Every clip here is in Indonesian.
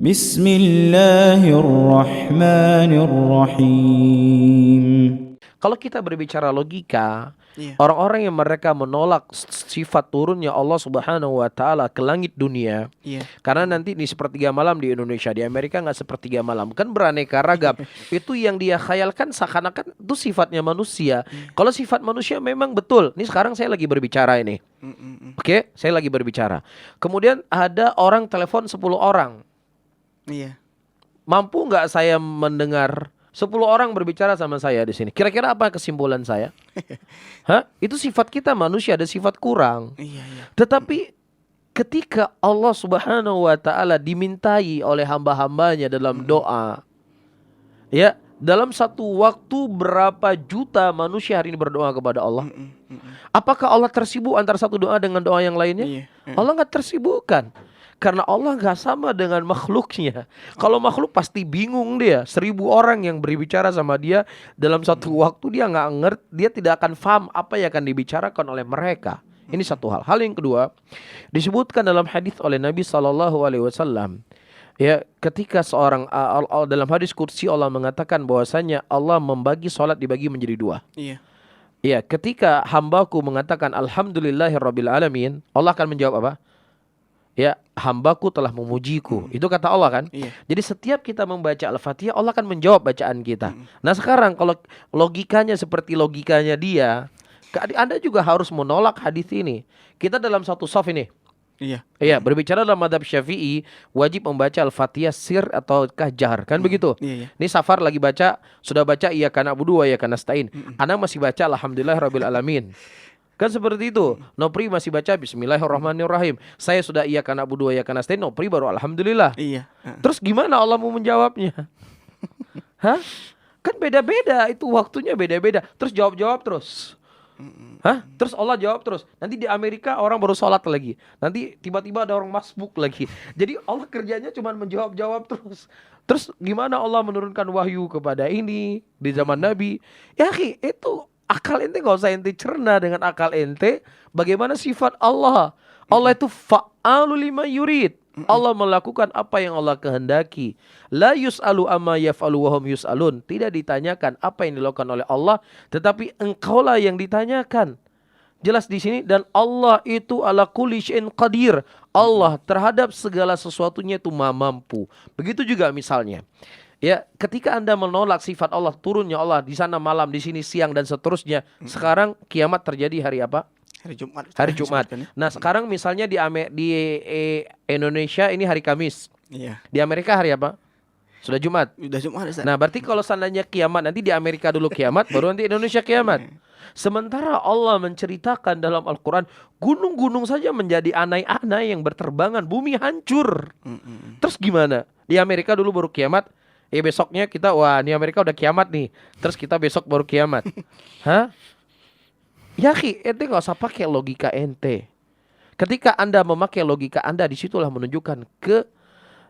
Bismillahirrahmanirrahim. Kalau kita berbicara logika, orang-orang yang mereka menolak sifat turunnya Allah Subhanahu wa taala ke langit dunia. Karena nanti di sepertiga malam di Indonesia, di Amerika nggak sepertiga malam, kan beraneka ragam. Itu yang dia khayalkan seakan-akan itu sifatnya manusia. Kalau sifat manusia memang betul. Ini sekarang saya lagi berbicara ini. Oke, saya lagi berbicara. Kemudian ada orang telepon 10 orang. Mampu nggak saya mendengar 10 orang berbicara sama saya di sini? Kira-kira apa kesimpulan saya? Itu sifat kita manusia, ada sifat kurang. Tetapi ketika Allah Subhanahu wa taala dimintai oleh hamba-hambanya dalam doa, ya, dalam satu waktu berapa juta manusia hari ini berdoa kepada Allah? Apakah Allah tersibuk antara satu doa dengan doa yang lainnya? Allah nggak tersibukkan. Karena Allah nggak sama dengan makhluknya. Kalau makhluk pasti bingung dia. 1000 orang yang berbicara sama dia dalam satu waktu, dia nggak ngerti, dia tidak akan paham apa yang akan dibicarakan oleh mereka. Ini satu hal. Hal yang kedua, disebutkan dalam hadis oleh Nabi SAW. Ya, ketika seorang dalam hadis qudsi Allah mengatakan bahwasanya Allah membagi sholat dibagi menjadi 2. Ya, ketika hambaku mengatakan alhamdulillahirabbil alamin, Allah akan menjawab apa? Ya, hambaku telah memujiku. Itu kata Allah kan. Jadi setiap kita membaca Al-Fatihah, Allah akan menjawab bacaan kita. Nah sekarang kalau logikanya seperti logikanya dia, Anda juga harus menolak hadis ini. Kita dalam satu shaf ini. Iya, berbicara dalam madhab Syafi'i, wajib membaca Al-Fatihah sir atau jahar, kan begitu? Ini Safar lagi baca, sudah baca iyyaka na'budu wa iyyaka nasta'in. Ana masih baca alhamdulillahirabbil alamin. Kan seperti itu. Nopri masih baca bismillahirrahmanirrahim. Saya sudah iyyaka na'budu wa iyyaka nasta'in, Nopri baru alhamdulillah. Terus gimana Allah mau menjawabnya? Kan beda-beda, itu waktunya beda-beda. Terus jawab-jawab terus. Terus Allah jawab terus. Nanti di Amerika orang baru sholat lagi. Nanti tiba-tiba ada orang masbuk lagi. Jadi Allah kerjanya cuma menjawab-jawab terus. Terus gimana Allah menurunkan wahyu kepada ini di zaman Nabi? Ya itu akal ente gak usah ente cerna dengan akal ente. Bagaimana sifat Allah? Allah itu fa'alu lima yurid. Allah melakukan apa yang Allah kehendaki. La yus'alu amma yaf'alu wa hum yus'alun. Tidak ditanyakan apa yang dilakukan oleh Allah, tetapi engkaulah yang ditanyakan. Jelas di sini, dan Allah itu ala kulli syai'in qadir. Allah terhadap segala sesuatunya itu mampu. Begitu juga misalnya, ya, ketika Anda menolak sifat Allah, turunnya Allah di sana malam, di sini siang dan seterusnya. Sekarang kiamat terjadi hari apa? Hari Jumat. Nah, sekarang misalnya di Indonesia ini hari Kamis. Di Amerika hari apa? Sudah Jumat. Nah, berarti kalau seandainya kiamat nanti di Amerika dulu kiamat, baru nanti Indonesia kiamat. Sementara Allah menceritakan dalam Al-Quran, gunung-gunung saja menjadi anai-anai yang berterbangan, bumi hancur. Terus gimana? Di Amerika dulu baru kiamat. Besoknya kita, wah ini Amerika udah kiamat nih. Terus kita besok baru kiamat. Ya ente gak usah pakai logika ente. Ketika Anda memakai logika Anda, disitulah menunjukkan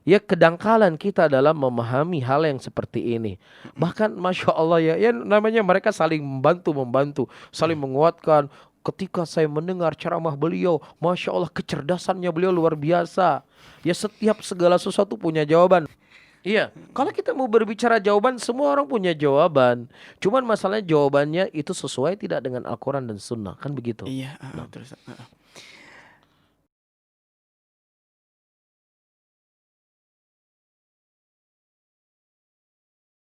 kedangkalan kita dalam memahami hal yang seperti ini. Bahkan Masya Allah ya namanya mereka saling membantu, saling menguatkan. Ketika saya mendengar ceramah beliau, Masya Allah kecerdasannya beliau luar biasa. Ya setiap segala sesuatu punya jawaban. Iya, kalau kita mau berbicara jawaban, semua orang punya jawaban. Cuman masalahnya jawabannya itu sesuai tidak dengan Al-Quran dan Sunnah, kan begitu? Terus.